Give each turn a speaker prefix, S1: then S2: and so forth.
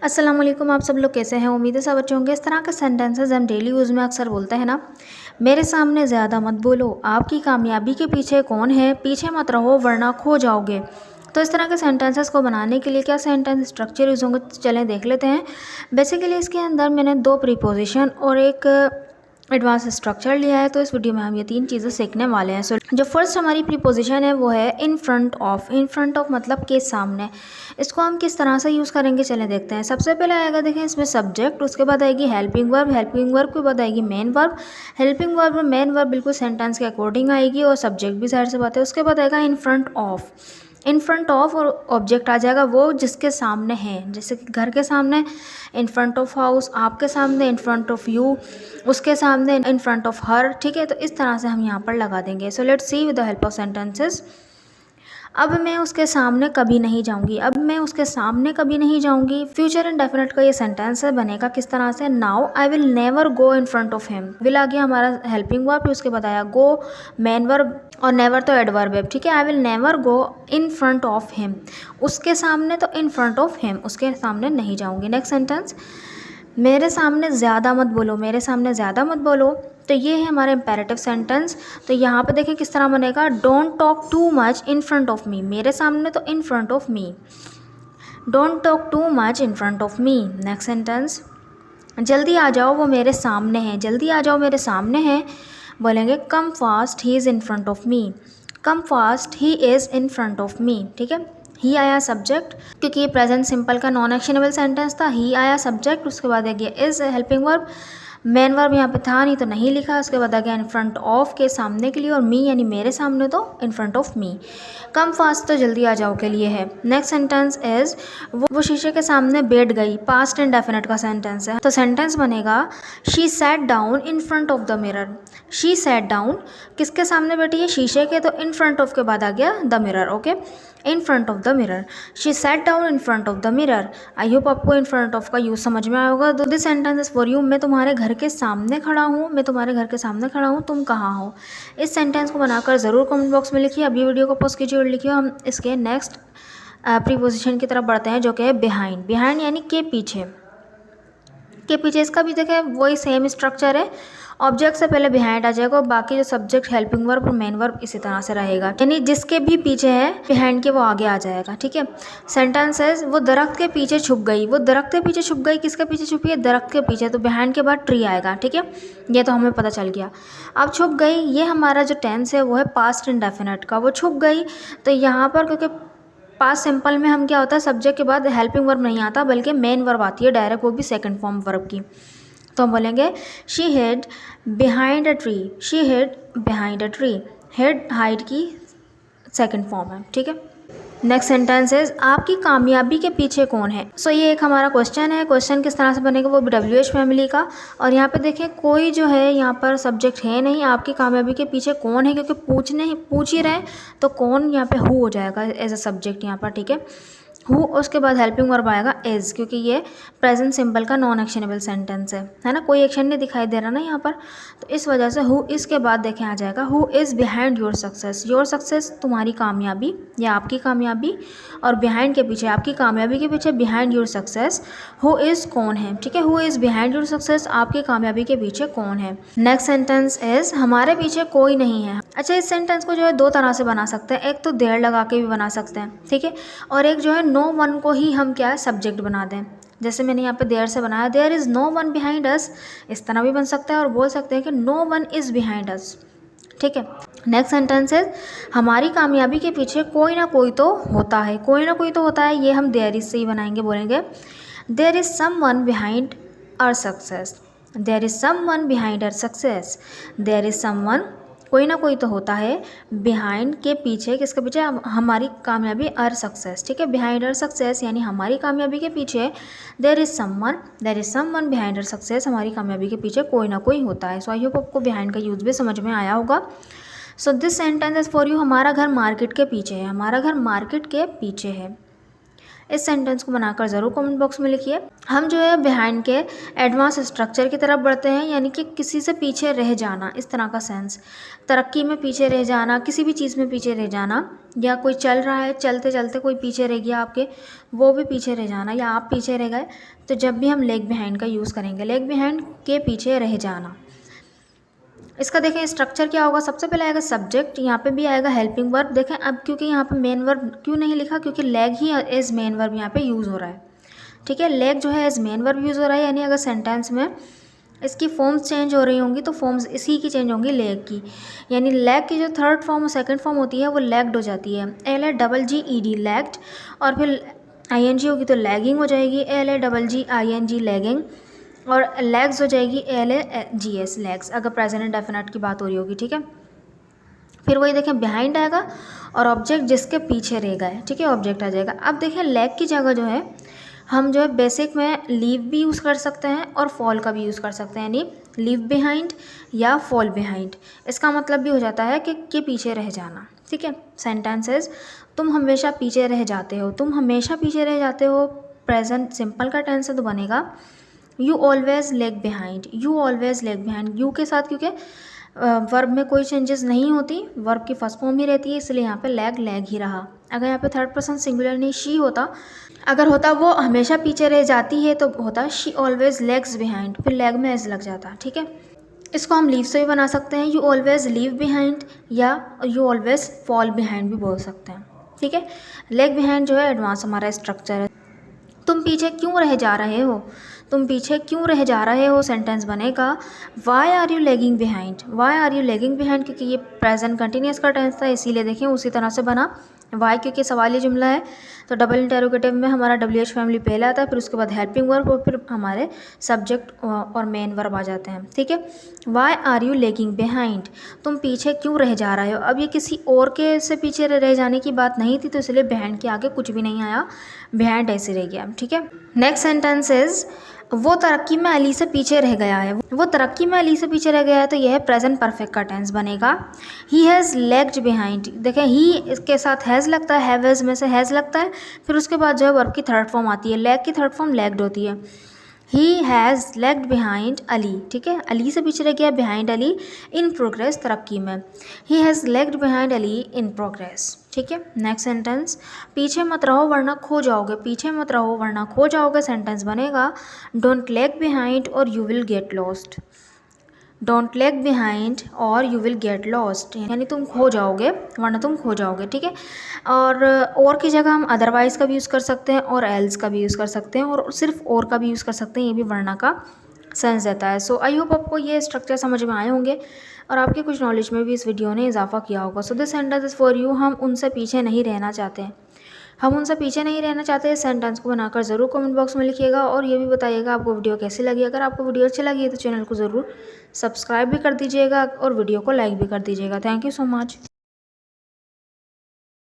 S1: अस्सलाम वालेकुम। आप सब लोग कैसे हैं? उम्मीद है सब अच्छे होंगे। इस तरह के सेंटेंसेस हम डेली यूज़ में अक्सर बोलते हैं ना। मेरे सामने ज़्यादा मत बोलो, आपकी कामयाबी के पीछे कौन है, पीछे मत रहो वरना खो जाओगे। तो इस तरह के सेंटेंसेस को बनाने के लिए क्या सेंटेंस स्ट्रक्चर यूज़ होंगे, चलें देख लेते हैं। बेसिकली इसके अंदर मैंने 2 प्रीपोजिशन और एक एडवांस स्ट्रक्चर लिया है। तो इस वीडियो में हम ये 3 चीज़ें सीखने वाले हैं। सो जो फर्स्ट हमारी प्रीपोजिशन है वो है इन front of. In front of मतलब के सामने। इसको हम किस तरह से यूज़ करेंगे चलें देखते हैं। सबसे पहले आएगा, देखें इसमें सब्जेक्ट, उसके बाद आएगी हेल्पिंग वर्ब, हेल्पिंग वर्ब के बाद आएगी मेन वर्ब, हेल्पिंग वर्ब में मेन वर्ब बिल्कुल सेंटेंस के अकॉर्डिंग आएगी और सब्जेक्ट भी जाहिर सी बात है। उसके बाद आएगा इन front of. In front of और ऑब्जेक्ट आ जाएगा वो जिसके सामने है, जैसे कि घर के सामने इन फ्रंट ऑफ हाउस, आपके सामने इन फ्रंट ऑफ यू, उसके सामने इन फ्रंट ऑफ हर। ठीक है, तो इस तरह से हम यहाँ पर लगा देंगे। So let's see with the help of sentences. अब मैं उसके सामने कभी नहीं जाऊंगी, अब मैं उसके सामने कभी नहीं जाऊंगी। फ्यूचर इंडेफिनिट का ये सेंटेंस है, बनेगा किस तरह से, now I will never go in front of him. Will आ गया हमारा हेल्पिंग वर्ब, फिर उसके बाद आया गो मेन वर्ब और नेवर तो एडवर्ब है। ठीक है, I will never go in front of him, उसके सामने तो इन फ्रंट ऑफ हिम, उसके सामने नहीं जाऊंगी। नेक्स्ट सेंटेंस, मेरे सामने ज़्यादा मत बोलो, मेरे सामने ज़्यादा मत बोलो। तो ये है हमारा इम्पेरेटिव सेंटेंस। तो यहाँ पे देखें किस तरह बनेगा, don't talk too much in front of me, मेरे सामने तो इन front of me, don't talk too much in front of me. Next sentence, जल्दी आ जाओ वो मेरे सामने है, जल्दी आ जाओ मेरे सामने है, बोलेंगे come fast he is in front of me, come fast he is in front of me. ठीक है, ही आया सब्जेक्ट, क्योंकि ये प्रेजेंट सिंपल का नॉन एक्शनेबल सेंटेंस था। ही आया सब्जेक्ट, उसके बाद आ गया is helping verb, main verb यहाँ पे था नहीं तो नहीं लिखा, उसके बाद आ गया इन फ्रंट ऑफ के सामने के लिए, और मी यानी मेरे सामने तो इन front of me. Come fast तो जल्दी आ जाओ के लिए है। नेक्स्ट सेंटेंस इज वो शीशे के सामने बैठ गई, पास्ट इंडेफिनिट का सेंटेंस है। तो सेंटेंस बनेगा she sat down in front of the mirror. She sat down किसके सामने बैठी है, शीशे के, तो इन फ्रंट ऑफ के बाद आ गया the mirror. Okay, in front of the mirror, she sat down in front of the mirror. I hope आपको इन फ्रंट ऑफ का यूज़ समझ में आया होगा। तो this sentence is for you, मैं तुम्हारे घर के सामने खड़ा हूँ, मैं तुम्हारे घर के सामने खड़ा हूँ, तुम कहाँ हो। इस सेंटेंस को बनाकर ज़रूर कमेंट बॉक्स में लिखिए। अभी वीडियो को पॉज कीजिए और लिखिए। हम इसके नेक्स्ट प्रीपोजिशन की तरफ बढ़ते हैं, जो कि है बिहाइंड। बिहाइंड यानी के पीछे, के पीछे। इसका भी देखें वही सेम स्ट्रक्चर है, ऑब्जेक्ट से पहले बिहाइंड आ जाएगा और बाकी जो सब्जेक्ट हेल्पिंग वर्ब और मेन वर्ब इसी तरह से रहेगा, यानी जिसके भी पीछे है बिहाइंड के वो आगे आ जाएगा। ठीक है, सेंटेंस है वो दरख्त के पीछे छुप गई, वो दरख्त के पीछे छुप गई, किसके पीछे छुपी है, दरख्त के पीछे, तो बिहाइंड के बाद ट्री आएगा। ठीक है, ये तो हमें पता चल गया। अब छुप गई, ये हमारा जो टेंस है वो है पास्ट इंडेफिनिट का, वो छुप गई। तो यहाँ पर क्योंकि पास्ट सिंपल में हम क्या होता है, सब्जेक्ट के बाद हेल्पिंग वर्ब नहीं आता बल्कि मेन वर्ब आती है डायरेक्ट, वो भी सेकंड फॉर्म वर्ब की। तो हम बोलेंगे she hid behind a tree, she hid behind a tree. Hid hide की सेकंड फॉर्म है। ठीक है, नेक्स्ट सेंटेंस इज आपकी कामयाबी के पीछे कौन है। सो ये एक हमारा क्वेश्चन है। क्वेश्चन किस तरह से बनेगा, वो भी WH फैमिली का। और यहाँ पे देखें कोई जो है यहाँ पर सब्जेक्ट है नहीं, आपकी कामयाबी के पीछे कौन है, क्योंकि पूछ ही रहे हैं तो कौन यहाँ पे हु हो जाएगा एज अ सब्जेक्ट यहाँ पर। ठीक है, हु, उसके बाद हेल्पिंग वर्ब आएगा इज, क्योंकि ये प्रेजेंट सिंपल का नॉन एक्शनेबल सेंटेंस है ना, कोई एक्शन नहीं दिखाई दे रहा ना यहाँ पर, तो इस वजह से हु इसके बाद देखें आ जाएगा who is behind your success. Your success तुम्हारी कामयाबी या आपकी कामयाबी, और बिहाइंड के पीछे, आपकी कामयाबी के पीछे behind your success who is कौन है। ठीक है, who is behind your success, आपकी कामयाबी के पीछे कौन है। नेक्स्ट सेंटेंस इज हमारे पीछे कोई नहीं है। अच्छा, इस सेंटेंस को जो है 2 तरह से बना सकते हैं, एक तो देर लगा के भी बना सकते हैं, ठीक है, और एक जो है नो वन को ही हम क्या है सब्जेक्ट बना दें, जैसे मैंने यहाँ पे देयर से बनाया, there is no one behind us, इस तरह भी बन सकता है, और बोल सकते हैं कि no one is behind us. ठीक है, नेक्स्ट सेंटेंस है हमारी कामयाबी के पीछे कोई ना कोई तो होता है, कोई ना कोई तो होता है, ये हम देयर इज से ही बनाएंगे, बोलेंगे there is someone behind our success, there is someone behind our success, there is someone, कोई ना कोई तो होता है, बिहाइंड के पीछे, किसके पीछे, हमारी कामयाबी, आवर सक्सेस। ठीक है, बिहाइंड आवर सक्सेस यानी हमारी कामयाबी के पीछे there is someone behind our success, हमारी कामयाबी के पीछे कोई ना कोई होता है। सो आई होप आपको बिहाइंड का यूज़ भी समझ में आया होगा। So this sentence is for you, हमारा घर मार्केट के पीछे है, हमारा घर मार्केट के पीछे है। इस सेंटेंस को बनाकर ज़रूर कमेंट बॉक्स में लिखिए। हम जो है बिहाइंड के एडवांस स्ट्रक्चर की तरफ बढ़ते हैं, यानी कि किसी से पीछे रह जाना, इस तरह का सेंस। तरक्की में पीछे रह जाना, किसी भी चीज़ में पीछे रह जाना, या कोई चल रहा है, चलते चलते कोई पीछे रह गया आपके, वो भी पीछे रह जाना, या आप पीछे रह गए, तो जब भी हम लेग बिहाइंड का यूज़ करेंगे, लेग बिहाइंड के पीछे रह जाना। इसका देखें स्ट्रक्चर क्या होगा। सबसे पहले आएगा सब्जेक्ट, यहाँ पे भी आएगा हेल्पिंग वर्ब। देखें अब क्योंकि यहाँ पे मेन वर्ब क्यों नहीं लिखा, क्योंकि लेग ही एज मेन वर्ब यहाँ पे यूज़ हो रहा है। ठीक है, लेग जो है एज मेन वर्ब यूज़ हो रहा है, यानी अगर सेंटेंस में इसकी फॉर्म्स चेंज हो रही होंगी तो फॉर्म्स इसी की चेंज होंगी, लेग की। यानी लेग की जो थर्ड फॉर्म और सेकंड फॉर्म होती है वो लेग्ड हो जाती है, LAGGED लेग्ड, और फिर ING होगी तो लैगिंग हो जाएगी, LAGGING लैगिंग, और लेग्स हो जाएगी LAGS लेग्स, अगर प्रेजेंट इंडेफिनिट की बात हो रही होगी। ठीक है, फिर वही देखें बिहाइंड आएगा और ऑब्जेक्ट जिसके पीछे रह गए। ठीक है, ऑब्जेक्ट आ जाएगा। अब देखें लेग की जगह जो है हम जो है बेसिक में लीव भी यूज़ कर सकते हैं और फॉल का भी यूज़ कर सकते हैं, यानी लीव बिहाइंड या फॉल बिहाइंड। इसका मतलब भी हो जाता है कि पीछे रह जाना। ठीक है, सेंटेंसेस तुम हमेशा पीछे रह जाते हो, तुम हमेशा पीछे रह जाते हो, प्रेजेंट सिंपल का टेंस है तो बनेगा you always leg behind, you always leg behind. You के साथ क्योंकि वर्ब में कोई चेंजेस नहीं होती, वर्ब की फर्स्ट फॉर्म ही रहती है, इसलिए यहाँ पे लेग लेग ही रहा। अगर यहाँ पे थर्ड पर्सन सिंगुलर नहीं शी होता, अगर होता वो हमेशा पीछे रह जाती है तो होता शी ऑलवेज लेग्स बिहाइंड, फिर लेग में एज लग जाता। ठीक है, इसको हम लीव से भी बना सकते हैं, यू ऑलवेज लीव बिहाइंड, या यू ऑलवेज फॉल बिहाइंड भी बोल सकते हैं। ठीक है, लेग बिहाइंड जो है एडवांस हमारा स्ट्रक्चर है। तुम पीछे क्यों रह जा रहे हो, तुम पीछे क्यों रह जा रहे हो सेंटेंस बनेगा why are you lagging behind, why are you lagging behind, क्योंकि ये प्रेजेंट कंटिन्यूस का टेंस था, इसीलिए देखें उसी तरह से बना। वाई क्योंकि सवाली जुमला है तो डबल इंटेरोगेटिव में हमारा WH फैमिली पहले आता है, फिर उसके बाद हेल्पिंग वर्ब और फिर हमारे सब्जेक्ट और मेन वर्ब आ जाते हैं। ठीक है, why are you lagging behind, तुम पीछे क्यों रह जा रहे हो। अब ये किसी और के से पीछे रह जाने की बात नहीं थी, तो इसलिए बिहाइंड के आगे कुछ भी नहीं आया, बिहाइंड ऐसे रह गया। ठीक है, नेक्स्ट सेंटेंस इज वो तरक्की में अली से पीछे रह गया है, वो तरक्की में अली से पीछे रह गया है, तो यह प्रेजेंट परफेक्ट का टेंस बनेगा ही हैज़ लेग्ड बिहाइंड। देखें ही इसके साथ हैज़ लगता है, हैव हैज़ में से हैज़ लगता है, फिर उसके बाद जो है वर्ब की थर्ड फॉर्म आती है, लेग की थर्ड फॉर्म लेग्ड होती है। He has legged behind Ali. ठीक है, अली से पीछे रह गया, बिहाइंड अली, इन प्रोग्रेस तरक्की में, he has legged behind Ali in progress. ठीक है, नेक्स्ट सेंटेंस पीछे मत रहो वरना खो जाओगे, पीछे मत रहो वरना खो जाओगे, सेंटेंस बनेगा डोंट लेग बिहाइंड और you will get lost, don't leg behind और यू विल गेट लॉस्ट, यानी तुम खो जाओगे वरना तुम खो जाओगे। ठीक है, और की जगह हम अदरवाइज़ का भी यूज़ कर सकते हैं और एल्स का भी यूज़ कर सकते हैं, और सिर्फ और का भी यूज़ कर सकते हैं, ये भी वरना का सेंस देता है। सो आई होप आपको ये स्ट्रक्चर समझ में आए होंगे और आपके कुछ नॉलेज में भी इस वीडियो ने इजाफा किया होगा। So this sentence is for you, हम उनसे पीछे नहीं रहना चाहते, हम उनसे पीछे नहीं रहना चाहते। इस सेंटेंस को बनाकर ज़रूर कमेंट बॉक्स में लिखिएगा और ये भी बताइएगा आपको वीडियो कैसी लगी। अगर आपको वीडियो अच्छी लगी है तो चैनल को ज़रूर सब्सक्राइब भी कर दीजिएगा और वीडियो को लाइक भी कर दीजिएगा। Thank you so much.